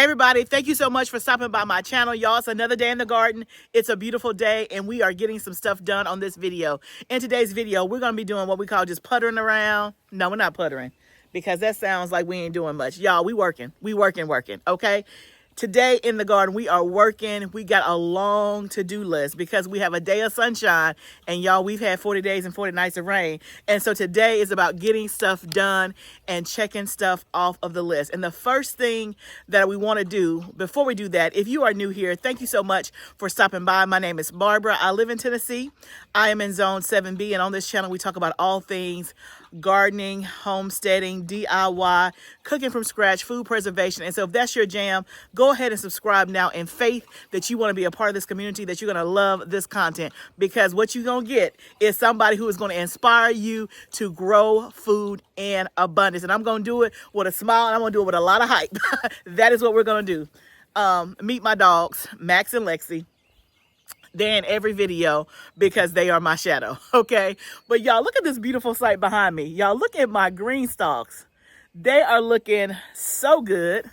Hey everybody, thank you so much for stopping by my channel. Y'all, it's another day in the garden. It's a beautiful day and we are getting some stuff done on this video. In today's video, we're going to be doing what we call just puttering around. No, we're not puttering because that sounds like we ain't doing much. Y'all, we working, okay? Today in the garden, we are working. We got a long to-do list because we have a day of sunshine and y'all, we've had 40 days and 40 nights of rain. And so today is about getting stuff done and checking stuff off of the list. And the first thing that we want to do before we do that, if you are new here, thank you so much for stopping by. My name is Barbara. I live in Tennessee. I am in Zone 7B, and on this channel, we talk about all things gardening, homesteading, DIY, cooking from scratch, food preservation. And so if that's your jam, go ahead and subscribe now in faith that you want to be a part of this community, that you're going to love this content, because what you're going to get is somebody who is going to inspire you to grow food in abundance. And I'm going to do it with a smile, and I'm going to do it with a lot of hype. That is what we're going to do. Meet my dogs, Max and Lexi. They're in every video because they are my shadow, okay? But y'all, look at this beautiful sight behind me. Y'all, look at my green stalks. They are looking so good.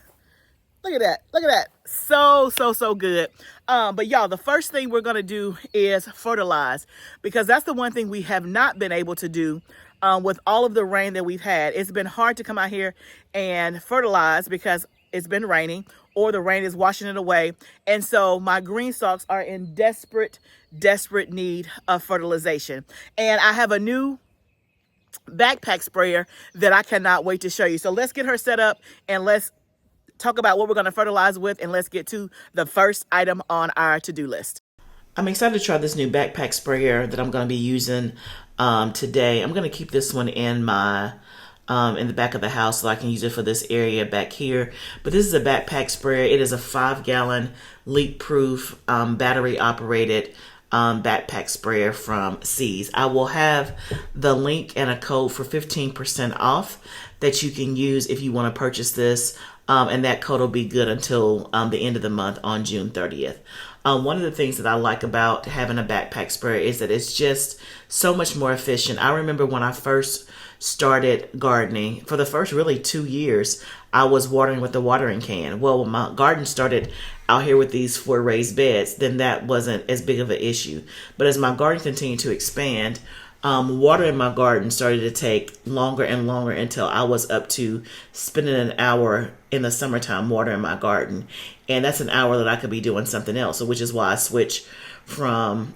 Look at that. Look at that. So good. But y'all, the first thing we're going to do is fertilize, because that's the one thing we have not been able to do with all of the rain that we've had. It's been hard to come out here and fertilize because it's been raining or the rain is washing it away. And so my green stalks are in desperate need of fertilization. And I have a new backpack sprayer that I cannot wait to show you. So let's get her set up and let's talk about what we're going to fertilize with, and let's get to the first item on our to-do list. I'm excited to try this new backpack sprayer that I'm going to be using today. I'm going to keep this one in my in the back of the house so I can use it for this area back here. But this is a backpack sprayer. It is a 5-gallon leak-proof battery operated backpack sprayer from Seas. I will have the link and a code for 15% off that you can use if you want to purchase this. And that code will be good until the end of the month on June 30th. One of the things that I like about having a backpack sprayer is that it's just so much more efficient. I remember when I first started gardening, for the first really 2 years, I was watering with a watering can. Well, when my garden started out here with these 4 raised beds, then that wasn't as big of an issue. But as my garden continued to expand, watering my garden started to take longer and longer until I was up to spending an hour in the summertime watering my garden. And that's an hour that I could be doing something else, which is why I switched from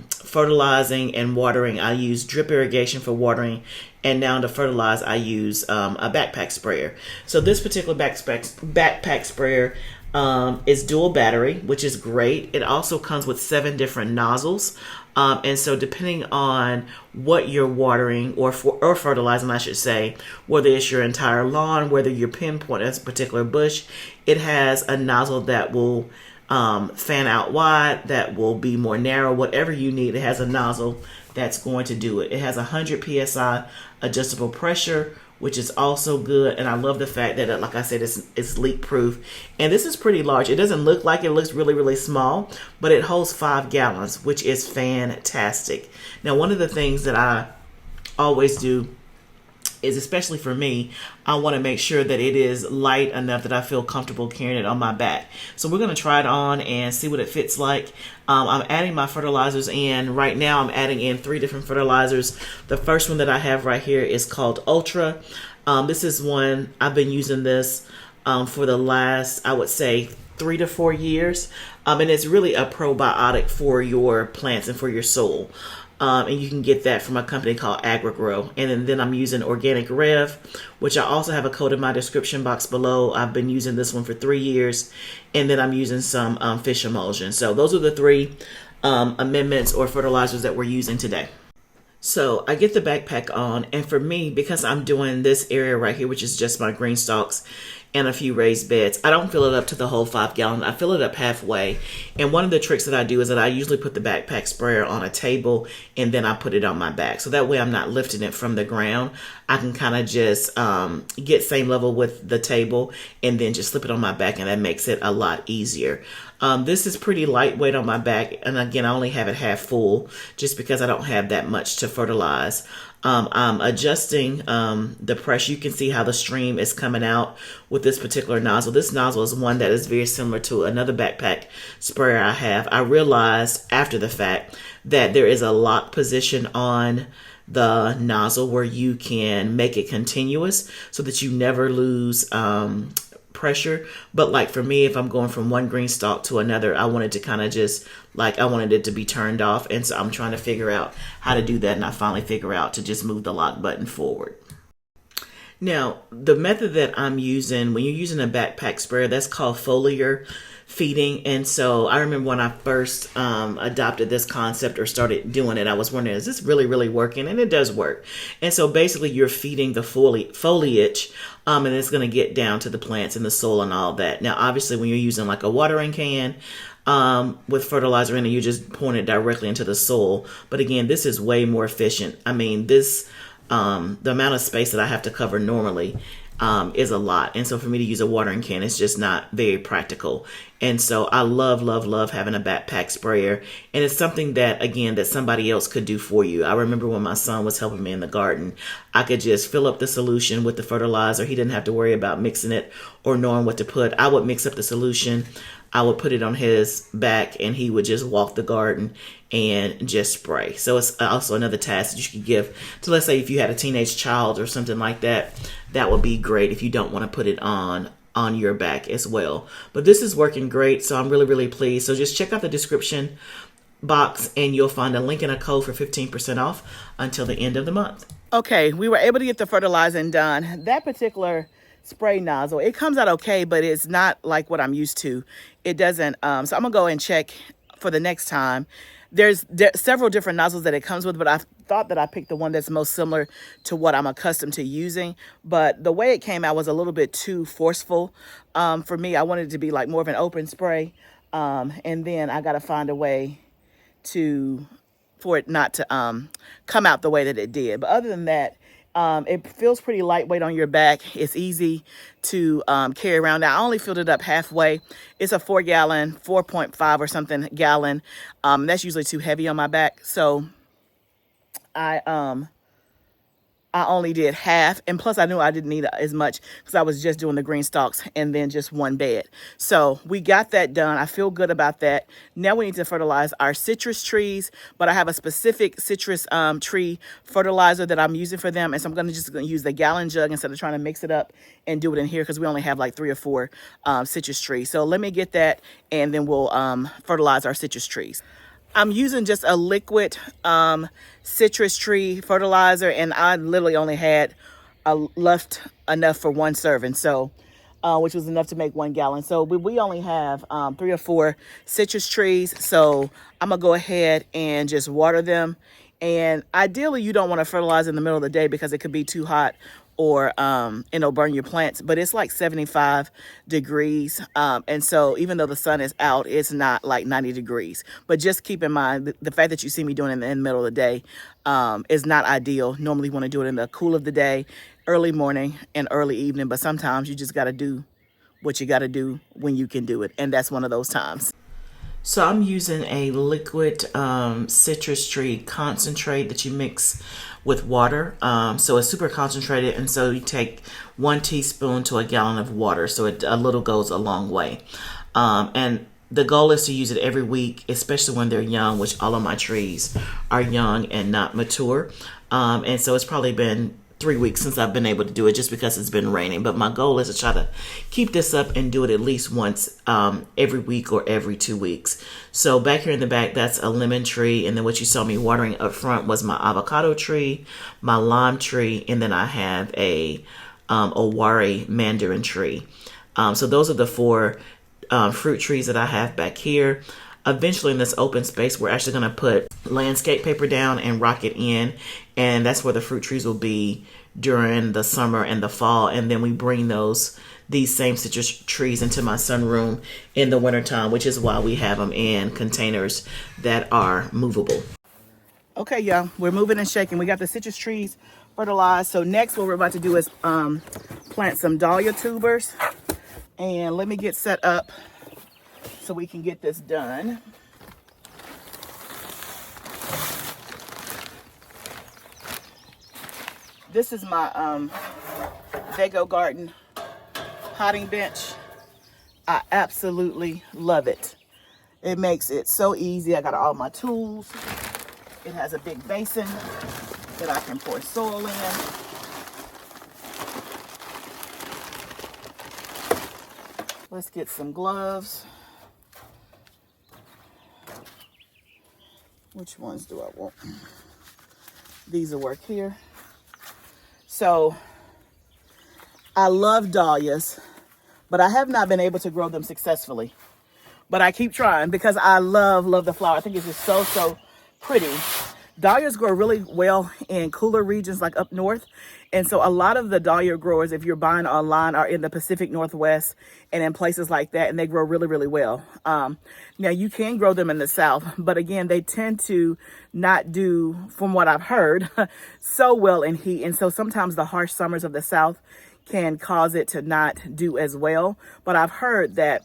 fertilizing and watering. I use drip irrigation for watering, and now to fertilize I use a backpack sprayer. So this particular backpack sprayer is dual battery, which is great. It also comes with 7 different nozzles. And so depending on what you're watering or fertilizing, I should say, whether it's your entire lawn, whether you're pinpointing a particular bush, it has a nozzle that will fan out wide, that will be more narrow, whatever you need. It has a nozzle that's going to do it. It has 100 PSI adjustable pressure, which is also good. And I love the fact that, like I said, it's leak proof. And this is pretty large. It doesn't look like it looks really small, but it holds 5 gallons, which is fantastic. Now, one of the things that I always do is, especially for me, I want to make sure that it is light enough that I feel comfortable carrying it on my back. So we're going to try it on and see what it fits like. I'm adding my fertilizers in. Right now I'm adding in 3 different fertilizers. The first one that I have right here is called Ultra. This is one, I've been using this for the last, I would say, 3 to 4 years. And it's really a probiotic for your plants and for your soil. And you can get that from a company called AgriGrow. And then I'm using Organic Rev, which I also have a code in my description box below. I've been using this one for 3 years. And then I'm using some fish emulsion. So those are the 3 amendments or fertilizers that we're using today. So I get the backpack on, and for me, because I'm doing this area right here, which is just my green stalks and a few raised beds, I don't fill it up to the whole 5 gallon. I fill it up halfway. And one of the tricks that I do is that I usually put the backpack sprayer on a table and then I put it on my back. So that way I'm not lifting it from the ground. I can kind of just get same level with the table and then just slip it on my back, and that makes it a lot easier. This is pretty lightweight on my back, and again, I only have it half full just because I don't have that much to fertilize. I'm adjusting the pressure. You can see how the stream is coming out with this particular nozzle. This nozzle is one that is very similar to another backpack sprayer I have. I realized after the fact that there is a lock position on the nozzle where you can make it continuous so that you never lose pressure. But like for me, if I'm going from one green stalk to another, I wanted to kind of just like, I wanted it to be turned off. And so I'm trying to figure out how to do that. And I finally figure out to just move the lock button forward. Now, the method that I'm using, when you're using a backpack sprayer, that's called foliar feeding. And so I remember when I first adopted this concept or started doing it, I was wondering, is this really working? And it does work. And so basically you're feeding the foliage and it's going to get down to the plants and the soil and all that. Now, obviously, when you're using like a watering can with fertilizer in it, you just point it directly into the soil. But again, this is way more efficient. I mean, this the amount of space that I have to cover normally is a lot. And so for me to use a watering can, it's just not very practical. And so I love having a backpack sprayer. And it's something that, again, that somebody else could do for you. I remember when my son was helping me in the garden, I could just fill up the solution with the fertilizer. He didn't have to worry about mixing it or knowing what to put. I would mix up the solution. I would put it on his back and he would just walk the garden and just spray. So it's also another task that you could give to, let's say, if you had a teenage child or something like that, that would be great if you don't want to put it on your back as well. But this is working great, so I'm really pleased. So just check out the description box and you'll find a link and a code for 15% off until the end of the month. Okay, we were able to get the fertilizing done. That particular spray nozzle, it comes out okay, but it's not like what I'm used to. It doesn't, so I'm gonna go and check for the next time. There's several different nozzles that it comes with, but I thought that I picked the one that's most similar to what I'm accustomed to using. But the way it came out was a little bit too forceful for me. I wanted it to be like more of an open spray. And then I got to find a way for it not to come out the way that it did. But other than that, it feels pretty lightweight on your back. It's easy to carry around. Now, I only filled it up halfway. It's a 4-gallon, 4.5 or something gallon. That's usually too heavy on my back. So I only did half, and plus I knew I didn't need as much because I was just doing the green stalks and then just one bed. So we got that done. I feel good about that. Now we need to fertilize our citrus trees, but I have a specific citrus tree fertilizer that I'm using for them, and so I'm gonna use the gallon jug instead of trying to mix it up and do it in here because we only have like 3 or 4 citrus trees. So let me get that, and then we'll fertilize our citrus trees. I'm using just a liquid citrus tree fertilizer, and I literally only had left enough for 1 serving, so which was enough to make 1 gallon. So we only have 3 or 4 citrus trees, so I'm gonna go ahead and just water them. And ideally, you don't want to fertilize in the middle of the day because it could be too hot or it'll burn your plants. But it's like 75 degrees. And so even though the sun is out, it's not like 90 degrees. But just keep in mind, the fact that you see me doing it in the middle of the day is not ideal. Normally you want to do it in the cool of the day, early morning and early evening. But sometimes you just got to do what you got to do when you can do it. And that's one of those times. So I'm using a liquid citrus tree concentrate that you mix with water. So it's super concentrated, and so you take 1 teaspoon to a gallon of water. So a little goes a long way. And the goal is to use it every week, especially when they're young, which all of my trees are young and not mature. And so it's probably been 3 weeks since I've been able to do it just because it's been raining. But my goal is to try to keep this up and do it at least once every week or every 2 weeks. So back here in the back, that's a lemon tree. And then what you saw me watering up front was my avocado tree, my lime tree, and then I have a Owari mandarin tree. So those are the 4 fruit trees that I have back here. Eventually in this open space, we're actually going to put landscape paper down and rock it in. And that's where the fruit trees will be during the summer and the fall. And then we bring these same citrus trees into my sunroom in the wintertime, which is why we have them in containers that are movable. Okay, y'all, we're moving and shaking. We got the citrus trees fertilized. So next what we're about to do is plant some dahlia tubers. And let me get set up so we can get this done. This is my Vago Garden potting bench. I absolutely love it. It makes it so easy. I got all my tools. It has a big basin that I can pour soil in. Let's get some gloves. Which ones do I want? These will work here. So I love dahlias, but I have not been able to grow them successfully. But I keep trying because I love the flower. I think it's just so pretty. Dahlias grow really well in cooler regions like up north. And so a lot of the dahlia growers, if you're buying online, are in the Pacific Northwest and in places like that, and they grow really well. Now you can grow them in the South, but again, they tend to not do, from what I've heard, so well in heat. And so sometimes the harsh summers of the South can cause it to not do as well. But I've heard that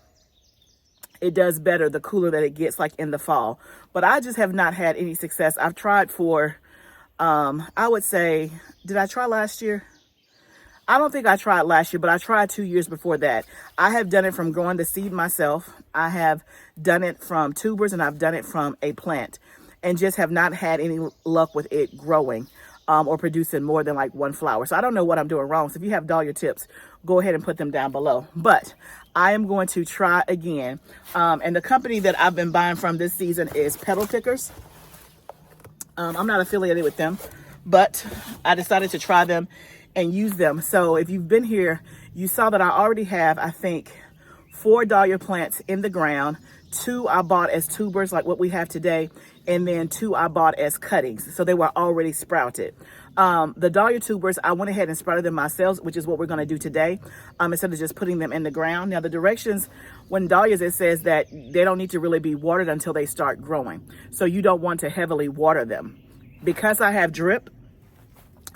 it does better the cooler that it gets, like in the fall. But I just have not had any success. I've tried for, I would say, did I try last year? I don't think I tried last year, but I tried 2 years before that. I have done it from growing the seed myself. I have done it from tubers, and I've done it from a plant, and just have not had any luck with it growing or producing more than like one flower. So I don't know what I'm doing wrong. So if you have dahlia tips, go ahead and put them down below. But I am going to try again. And the company that I've been buying from this season is Petal Pickers. I'm not affiliated with them, but I decided to try them and use them. So if you've been here, you saw that I already have, I think, 4 dahlia plants in the ground. 2 I bought as tubers, like what we have today, and then 2 I bought as cuttings. So they were already sprouted. The dahlia tubers, I went ahead and sprouted them myself, which is what we're going to do today, instead of just putting them in the ground. Now, the directions, when dahlias, it says that they don't need to really be watered until they start growing. So you don't want to heavily water them. Because I have drip,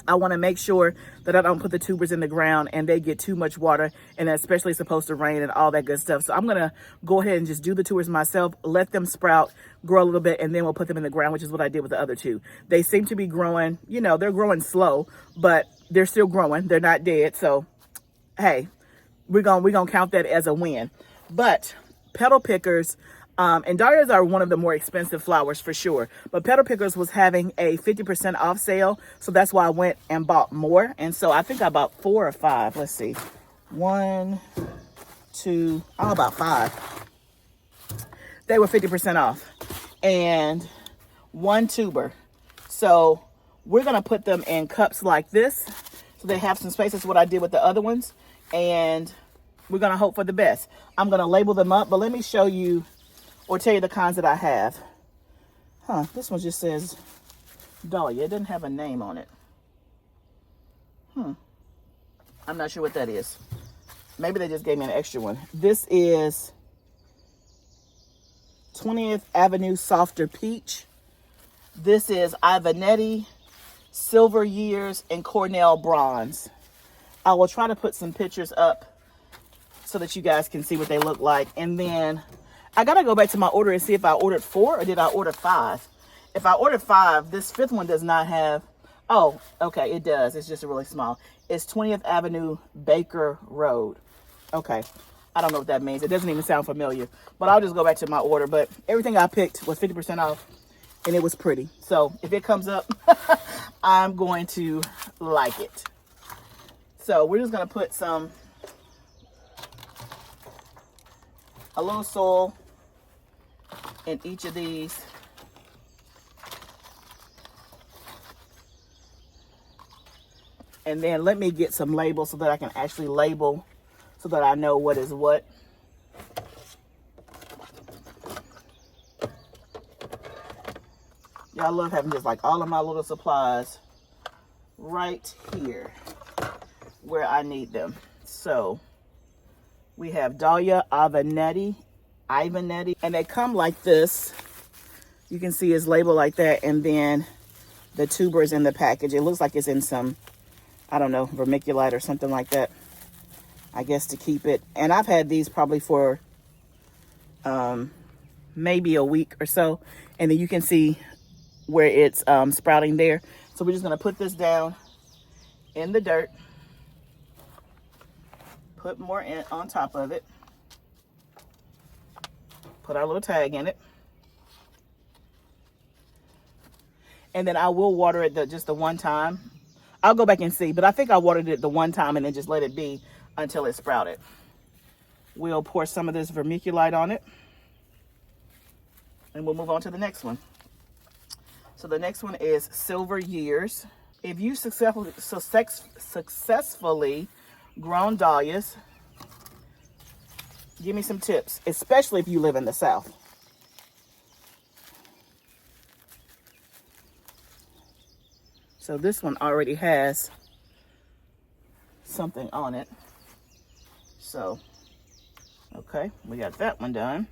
I want to make sure that I don't put the tubers in the ground and they get too much water, and especially it's supposed to rain and all that good stuff. So I'm going to go ahead and just do the tubers myself, let them sprout, grow a little bit, and then we'll put them in the ground, which is what I did with the other 2. They seem to be growing, you know, they're growing slow, but they're still growing. They're not dead. So, hey, we're going to count that as a win. But Petal Pickers, and dahlias are one of the more expensive flowers for sure. But Petal Pickers was having a 50% off sale. So that's why I went and bought more. And so I think I bought 4 or 5. Let's see. 1, 2, oh, about 5. They were 50% off. And 1 tuber. So we're going to put them in cups like this, so they have some space. That's what I did with the other ones. And we're going to hope for the best. I'm going to label them up, but let me show you or tell you the kinds that I have. This one just says dahlia. It doesn't have a name on it. I'm not sure what that is. Maybe they just gave me an extra one. This is 20th Avenue Softer Peach. This is Ivanetti, Silver Years, and Cornell Bronze. I will try to put some pictures up so that you guys can see what they look like. And then I gotta go back to my order and see if I ordered 4 or did I order 5. If I ordered 5, this 5th one does not have, oh, okay, it does. It's just really small. It's 20th Avenue Baker Road. Okay, I don't know what that means. It doesn't even sound familiar, but I'll just go back to my order. But everything I picked was 50% off, and it was pretty. So if it comes up, I'm going to like it. So we're just gonna put a little soil in each of these. And then let me get some labels so that I can actually label so that I know what is what. Y'all love having just like all of my little supplies right here where I need them. So we have dahlia, Ivanetti, and they come like this. You can see it's labeled like that, and then the tubers in the package. It looks like it's in some, I don't know, vermiculite or something like that, I guess, to keep it. And I've had these probably for maybe a week or so, and then you can see where it's sprouting there. So we're just gonna put this down in the dirt. Put more in on top of it. Put our little tag in it. And then I will water it just the one time. I'll go back and see, but I think I watered it the one time and then just let it be until it sprouted. We'll pour some of this vermiculite on it. And we'll move on to the next one. So the next one is Silver Years. If you successfully grown dahlias, give me some tips, especially if you live in the South. So this one already has something on it. So, okay, we got that one done.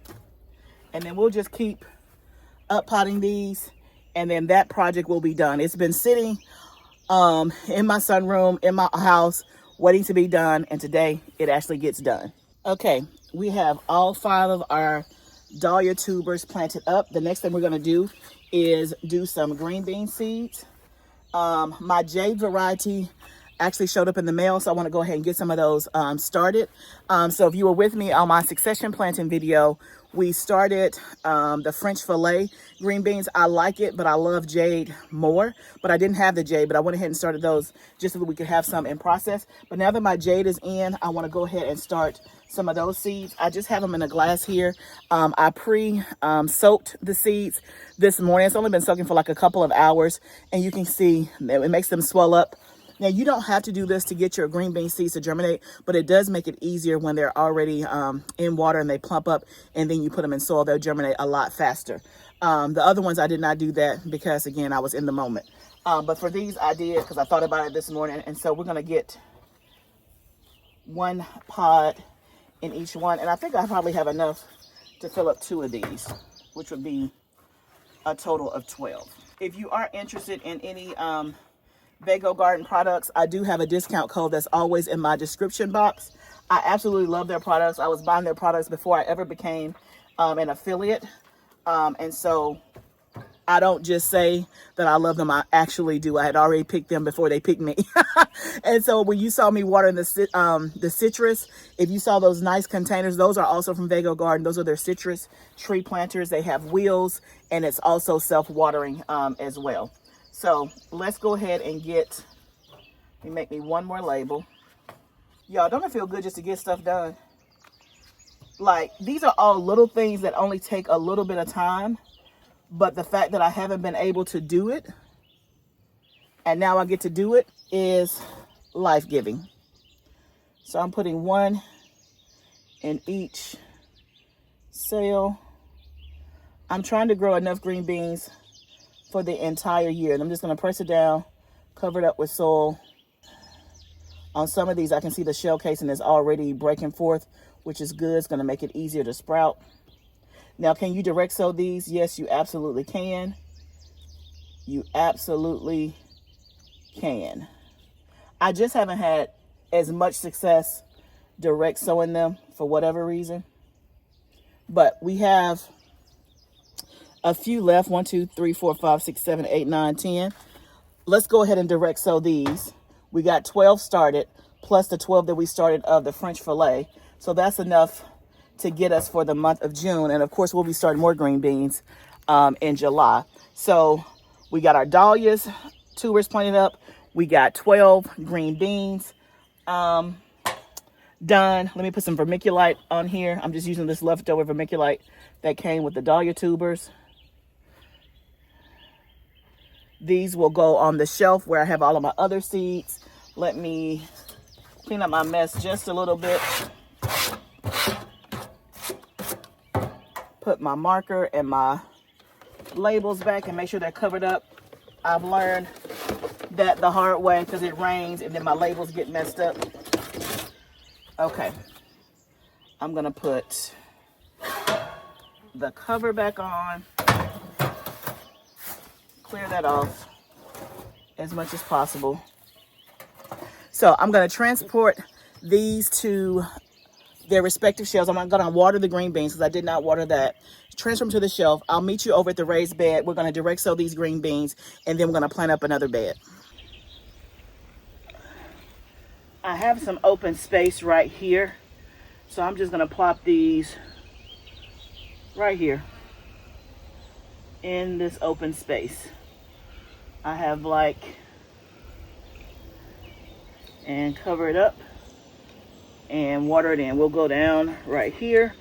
And then we'll just keep up potting these, and then that project will be done. It's been sitting in my sunroom, in my house, waiting to be done, and today it actually gets done. Okay, we have all 5 of our dahlia tubers planted up. The next thing we're gonna do is do some green bean seeds. My jade variety actually showed up in the mail, so I want to go ahead and get some of those started. So if you were with me on my succession planting video, we started the French fillet green beans. I like it, but I love jade more. But I didn't have the jade, but I went ahead and started those just so that we could have some in process. But now that my jade is in, I want to go ahead and start some of those seeds. I just have them in a glass here. I pre-soaked the seeds this morning. It's only been soaking for like a couple of hours, and you can see that it makes them swell up. Now, you don't have to do this to get your green bean seeds to germinate, but it does make it easier when they're already in water and they plump up, and then you put them in soil. They'll germinate a lot faster. The other ones, I did not do that because, again, I was in the moment. But for these, I did because I thought about it this morning. And so we're going to get 1 pod in each one. And I think I probably have enough to fill up 2 of these, which would be a total of 12. If you are interested in any Vago Garden products, I do have a discount code that's always in my description box. I absolutely love their products. I was buying their products before I ever became an affiliate. And so I don't just say that I love them. I actually do. I had already picked them before they picked me. And so when you saw me watering the citrus, if you saw those nice containers, those are also from Vago Garden. Those are their citrus tree planters. They have wheels, and it's also self-watering as well. So let's go ahead and let me make me 1 more label. Y'all, don't it feel good just to get stuff done? Like, these are all little things that only take a little bit of time, but the fact that I haven't been able to do it, and now I get to do it, is life-giving. So I'm putting 1 in each cell. I'm trying to grow enough green beans for the entire year. And I'm just going to press it down, cover it up with soil. On some of these, I can see the shell casing is already breaking forth, which is good. It's going to make it easier to sprout. Now, can you direct sow these? Yes, you absolutely can. You absolutely can. I just haven't had as much success direct sowing them for whatever reason. But we have a few left. 1, 2, 3, 4, 5, 6, 7, 8, 9, 10. Let's go ahead and direct sow these. We got 12 started, plus the 12 that we started of the French fillet. So that's enough to get us for the month of June. And of course, we'll be starting more green beans in July. So we got our dahlias tubers planted up. We got 12 green beans done. Let me put some vermiculite on here. I'm just using this leftover vermiculite that came with the dahlia tubers. These will go on the shelf where I have all of my other seeds. Let me clean up my mess just a little bit. Put my marker and my labels back and make sure they're covered up. I've learned that the hard way because it rains and then my labels get messed up. Okay. I'm going to put the cover back on. Clear that off as much as possible. So I'm going to transport these to their respective shelves. I'm going to water the green beans because I did not water that. Transfer them to the shelf. I'll meet you over at the raised bed. We're going to direct sow these green beans, and then we're going to plant up another bed. I have some open space right here. So I'm just gonna plop these right here in this open space. I have like, and cover it up and water it in. We'll go down right here.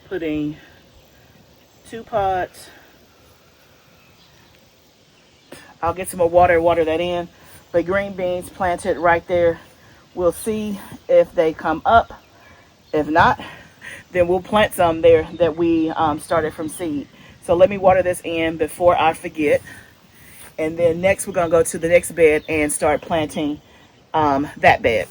Putting 2 pots. I'll get some more water, water that in. But green beans planted right there. We'll see if they come up. If not, then we'll plant some there that we started from seed. So let me water this in before I forget. And then next we're gonna go to the next bed and start planting that bed.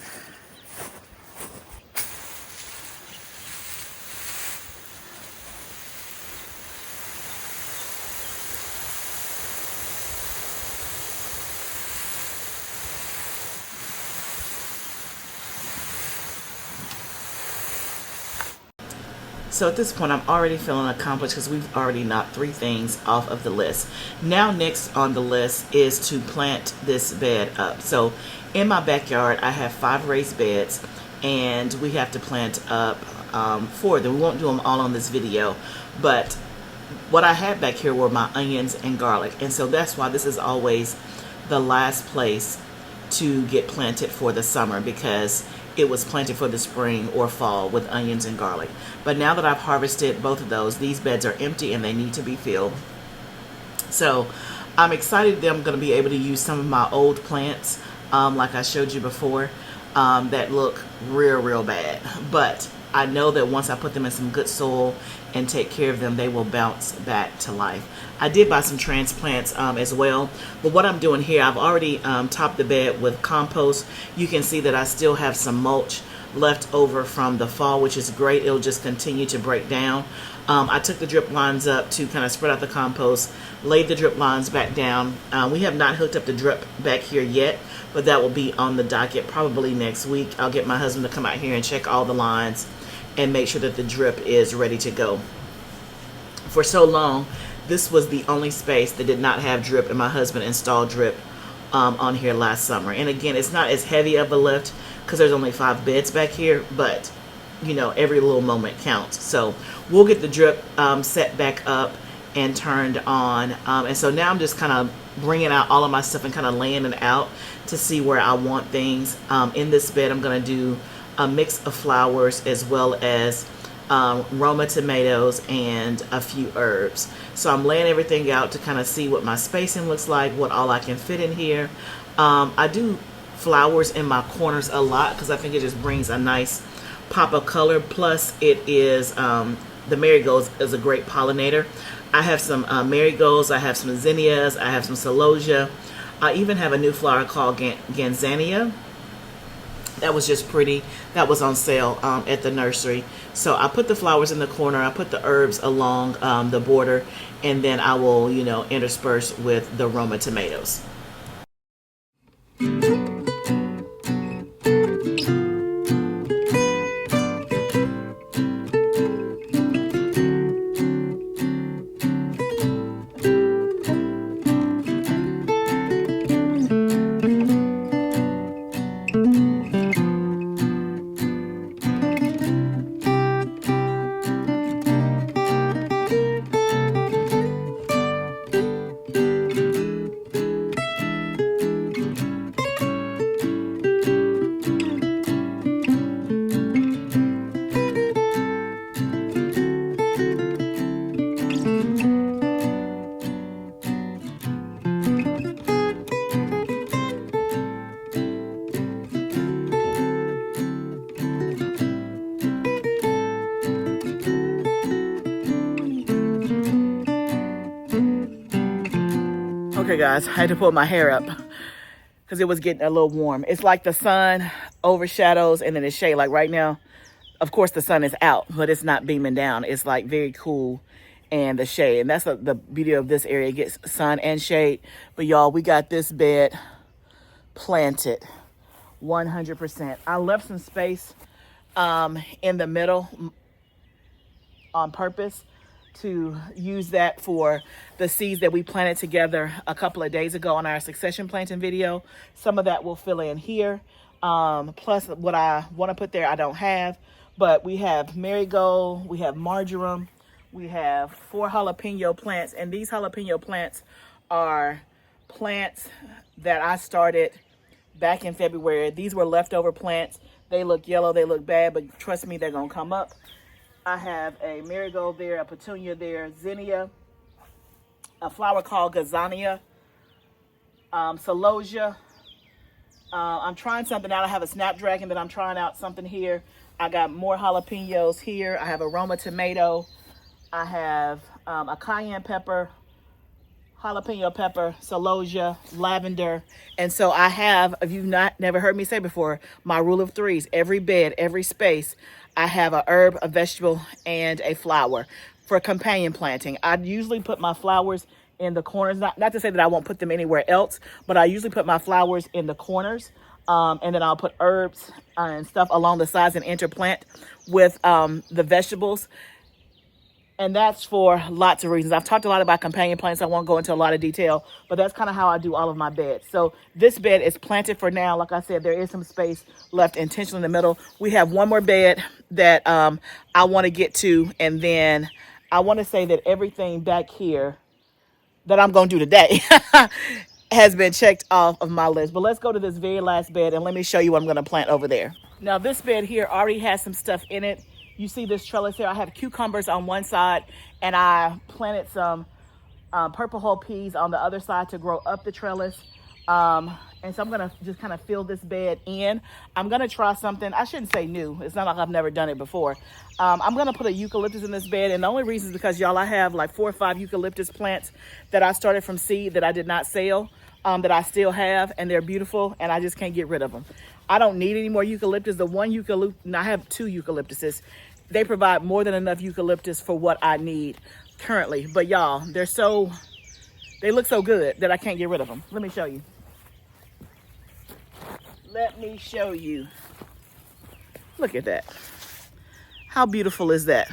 So at this point, I'm already feeling accomplished because we've already knocked 3 things off of the list. Now next on the list is to plant this bed up. So in my backyard, I have 5 raised beds and we have to plant up 4 of them. We won't do them all on this video, but what I had back here were my onions and garlic. And so that's why this is always the last place to get planted for the summer, because it was planted for the spring or fall with onions and garlic. But now that I've harvested both of those, these beds are empty and they need to be filled. So I'm excited that I'm going to be able to use some of my old plants, like I showed you before, that look real bad. But I know that once I put them in some good soil and take care of them, they will bounce back to life. I did buy some transplants as well, but what I'm doing here, I've already topped the bed with compost. You can see that I still have some mulch left over from the fall, which is great. It'll just continue to break down. I took the drip lines up to kind of spread out the compost, laid the drip lines back down. We have not hooked up the drip back here yet, but that will be on the docket probably next week. I'll get my husband to come out here and check all the lines and make sure that the drip is ready to go. For so long, this was the only space that did not have drip, and my husband installed drip on here last summer. And again, it's not as heavy of a lift because there's only 5 beds back here, but you know, every little moment counts. So we'll get the drip set back up and turned on. And so now I'm just kind of bringing out all of my stuff and kind of laying it out to see where I want things. In this bed, I'm going to do a mix of flowers as well as Roma tomatoes and a few herbs. So I'm laying everything out to kind of see what my spacing looks like, what all I can fit in here. I do flowers in my corners a lot because I think it just brings a nice pop of color. Plus it is the marigolds is a great pollinator. I have some marigolds, I have some zinnias, I have some celosia. I even have a new flower called Ganzania. That was just pretty. That was on sale at the nursery. So I put the flowers in the corner. I put the herbs along the border, and then I will, you know, intersperse with the Roma tomatoes. Okay guys, I had to pull my hair up because it was getting a little warm. It's like the sun overshadows and then it's shade. Like right now, of course the sun is out, but it's not beaming down. It's like very cool and the shade. And that's the beauty of this area. It gets sun and shade. But y'all, we got this bed planted 100%. I left some space in the middle on purpose to use that for the seeds that we planted together a couple of days ago on our succession planting video. Some of that will fill in here. Plus what I want to put there, I don't have, but we have marigold, we have marjoram, we have 4 jalapeno plants, and these jalapeno plants are plants that I started back in February. These were leftover plants. They look yellow, they look bad, but trust me, they're gonna come up. I have a marigold there, a petunia there, zinnia, a flower called gazania, celosia. I'm trying something out. I have a snapdragon that I'm trying out something here. I got more jalapenos here. I have aroma tomato. I have a cayenne pepper, jalapeno pepper, celosia, lavender. And so I have, if you've never heard me say before, my rule of threes: every bed, every space, I have a herb, a vegetable, and a flower for companion planting. I usually put my flowers in the corners, not to say that I won't put them anywhere else, but I usually put my flowers in the corners. And then I'll put herbs and stuff along the sides and interplant with the vegetables. And that's for lots of reasons. I've talked a lot about companion plants. I won't go into a lot of detail, but that's kind of how I do all of my beds. So this bed is planted for now. Like I said, there is some space left intentionally in the middle. We have one more bed that I want to get to. And then I want to say that everything back here that I'm going to do today has been checked off of my list. But let's go to this very last bed and let me show you what I'm going to plant over there. Now this bed here already has some stuff in it. You see this trellis here? I have cucumbers on one side, and I planted some purple hull peas on the other side to grow up the trellis. And so I'm gonna just kind of fill this bed in. I'm gonna try something. I shouldn't say new. It's not like I've never done it before. I'm gonna put a eucalyptus in this bed, and the only reason is because, y'all, I have like 4 or 5 eucalyptus plants that I started from seed that I did not sell, that I still have, and they're beautiful, and I just can't get rid of them. I don't need any more eucalyptus. The one eucalyptus, I have 2 eucalyptuses. They provide more than enough eucalyptus for what I need currently. But y'all, they look so good that I can't get rid of them. Let me show you. Let me show you. Look at that. How beautiful is that?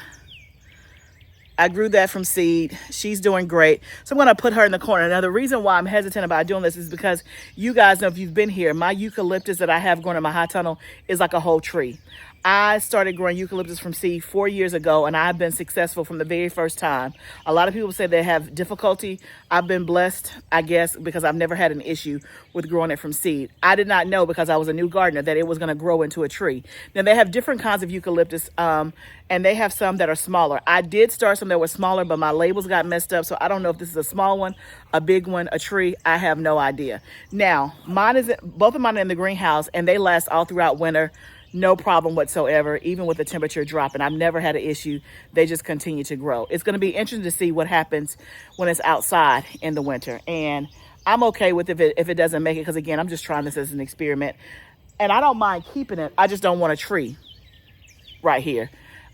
I grew that from seed. She's doing great. So I'm going to put her in the corner. Now, the reason why I'm hesitant about doing this is because you guys know, if you've been here, my eucalyptus that I have growing in my high tunnel is like a whole tree. I started growing eucalyptus from seed 4 years ago, and I've been successful from the very first time. A lot of people say they have difficulty. I've been blessed, I guess, because I've never had an issue with growing it from seed. I did not know, because I was a new gardener, that it was going to grow into a tree. Now, they have different kinds of eucalyptus, and they have some that are smaller. I did start some that were smaller, but my labels got messed up, so I don't know if this is a small one, a big one, a tree. I have no idea. Now, both of mine are in the greenhouse, and they last all throughout winter. No problem whatsoever, even with the temperature dropping. I've never had an issue. They just continue to grow. It's going to be interesting to see what happens when it's outside in the winter. And I'm okay with if it doesn't make it, because, again, I'm just trying this as an experiment. And I don't mind keeping it. I just don't want a tree right here.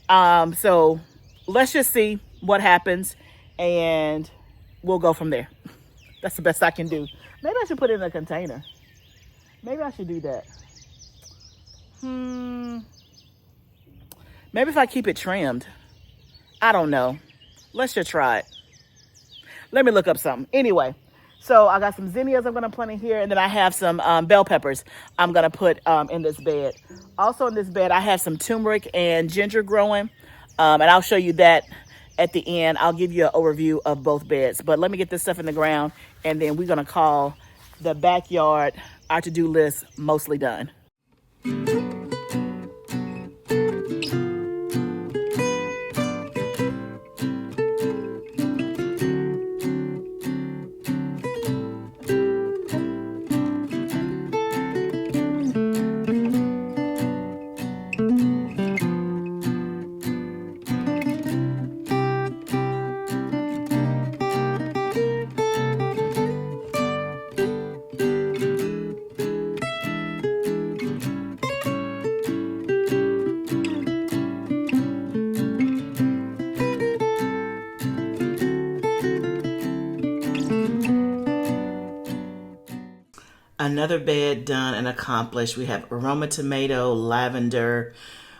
So let's just see what happens, and we'll go from there. That's the best I can do. Maybe I should put it in a container. Maybe I should do that. Maybe if I keep it trimmed. I don't know. Let's just try it. Let me look up something. Anyway, so I got some zinnias I'm going to plant in here, and then I have some bell peppers I'm going to put in this bed. Also in this bed, I have some turmeric and ginger growing, and I'll show you that at the end. I'll give you an overview of both beds. But let me get this stuff in the ground, and then we're going to call the backyard, our to-do list, mostly done. Another bed done and accomplished. We have aroma tomato, lavender.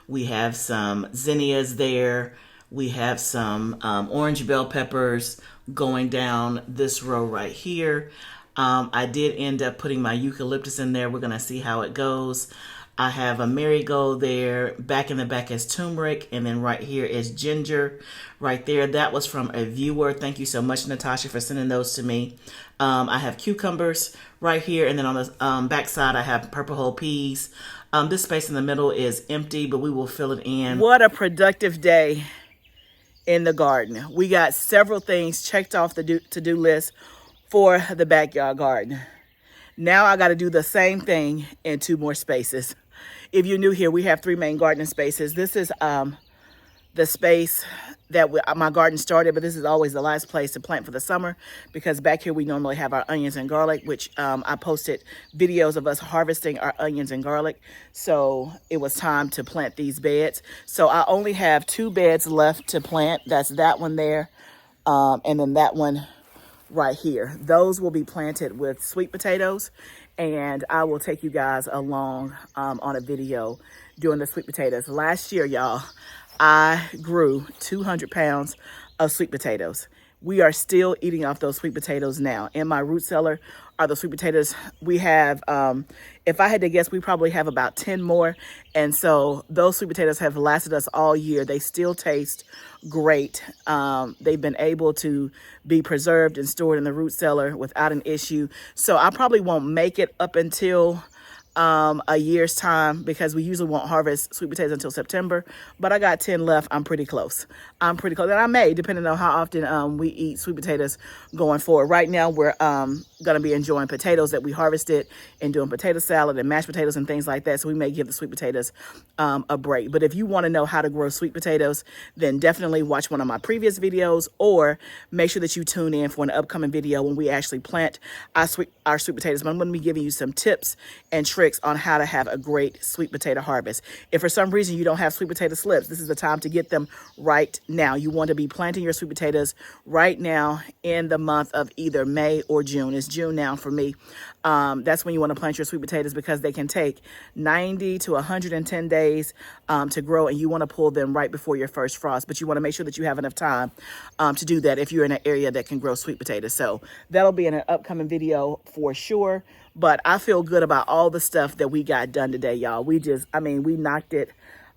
We have some zinnias there. We have some orange bell peppers going down this row right here. I did end up putting my eucalyptus in there. We're going to see how it goes. I have a marigold there. Back in the back is turmeric. And then right here is ginger right there. That was from a viewer. Thank you so much, Natasha, for sending those to me. I have cucumbers right here. And then on the back side, I have purple whole peas. This space in the middle is empty, but we will fill it in. What a productive day in the garden. We got several things checked off the to-do list for the backyard garden. Now I got to do the same thing in 2 more spaces. If you're new here, we have 3 main gardening spaces. This is the space that my garden started, but this is always the last place to plant for the summer, because back here we normally have our onions and garlic, which I posted videos of us harvesting our onions and garlic. So it was time to plant these beds. So I only have 2 beds left to plant. That's that one there, and then that one right here. Those will be planted with sweet potatoes, and I will take you guys along on a video doing the sweet potatoes. Last year, y'all, I grew 200 pounds of sweet potatoes. We are still eating off those sweet potatoes now. In my root cellar are the sweet potatoes. We have, if I had to guess, we probably have about 10 more. And so those sweet potatoes have lasted us all year. They still taste great. They've been able to be preserved and stored in the root cellar without an issue. So I probably won't make it up until a year's time, because we usually won't harvest sweet potatoes until September, but I got 10 left. I'm pretty close. And I may, depending on how often we eat sweet potatoes going forward. Right now, we're going to be enjoying potatoes that we harvested and doing potato salad and mashed potatoes and things like that. So we may give the sweet potatoes a break. But if you want to know how to grow sweet potatoes, then definitely watch one of my previous videos, or make sure that you tune in for an upcoming video when we actually plant our sweet potatoes. But I'm going to be giving you some tips and tricks on how to have a great sweet potato harvest. If for some reason you don't have sweet potato slips, this is the time to get them right now. You want to be planting your sweet potatoes right now in the month of either May or June. It's June now for me. That's when you want to plant your sweet potatoes, because they can take 90 to 110 days to grow, and you want to pull them right before your first frost. But you want to make sure that you have enough time to do that if you're in an area that can grow sweet potatoes. So that'll be in an upcoming video for sure. But I feel good about all the stuff that we got done today, y'all. We knocked it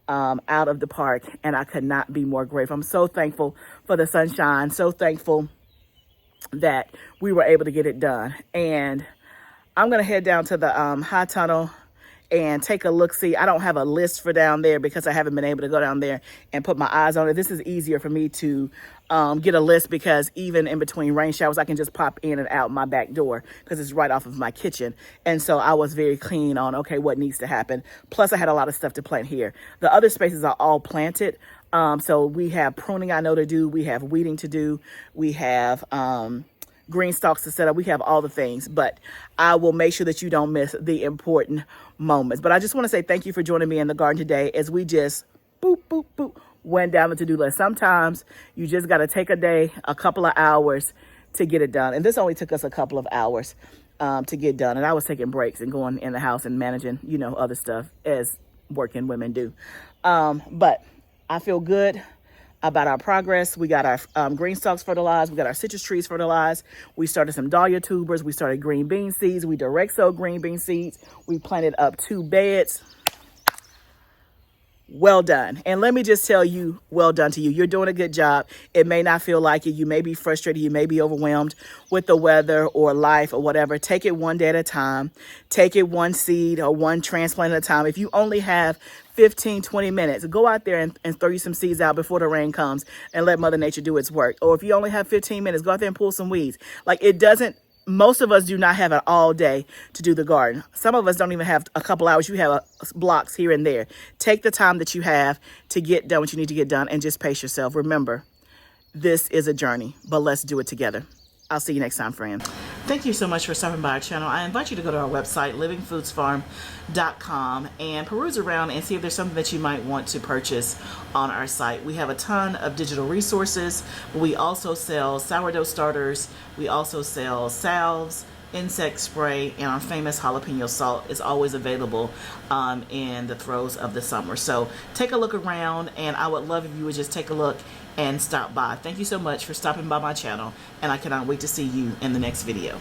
out of the park, and I could not be more grateful. I'm so thankful for the sunshine, so thankful that we were able to get it done. And I'm going to head down to the high tunnel and take a look-see. I don't have a list for down there because I haven't been able to go down there and put my eyes on it. This is easier for me to get a list, because even in between rain showers, I can just pop in and out my back door because it's right off of my kitchen. And so I was very clean on, okay, what needs to happen. Plus, I had a lot of stuff to plant here. The other spaces are all planted. So we have pruning I know to do. We have weeding to do. We have green stalks to set up. We have all the things, but I will make sure that you don't miss the important moments. But I just want to say thank you for joining me in the garden today as we just boop, boop, boop, went down the to-do list. Sometimes you just got to take a day, a couple of hours to get it done. And this only took us a couple of hours to get done. And I was taking breaks and going in the house and managing, other stuff as working women do. But I feel good about our progress. We got our green stalks fertilized. We got our citrus trees fertilized. We started some dahlia tubers. We started green bean seeds. We direct sowed green bean seeds. We planted up 2 beds. Well done. And let me just tell you, well done to you. You're doing a good job. It may not feel like it. You may be frustrated. You may be overwhelmed with the weather or life or whatever. Take it one day at a time. Take it one seed or one transplant at a time. If you only have 15, 20 minutes, go out there and throw you some seeds out before the rain comes and let Mother Nature do its work. Or if you only have 15 minutes, go out there and pull some weeds. Most of us do not have it all day to do the garden. Some of us don't even have a couple hours. You have blocks here and there. Take the time that you have to get done what you need to get done, and just pace yourself. Remember, this is a journey, but let's do it together. I'll see you next time, friends. Thank you so much for stopping by our channel. I invite you to go to our website, livingfoodsfarm.com, and peruse around and see if there's something that you might want to purchase on our site. We have a ton of digital resources. We also sell sourdough starters. We also sell salves, insect spray and our famous jalapeno salt is always available in the throes of the summer. So take a look around, and I would love if you would just take a look and stop by. Thank you so much for stopping by my channel, and I cannot wait to see you in the next video.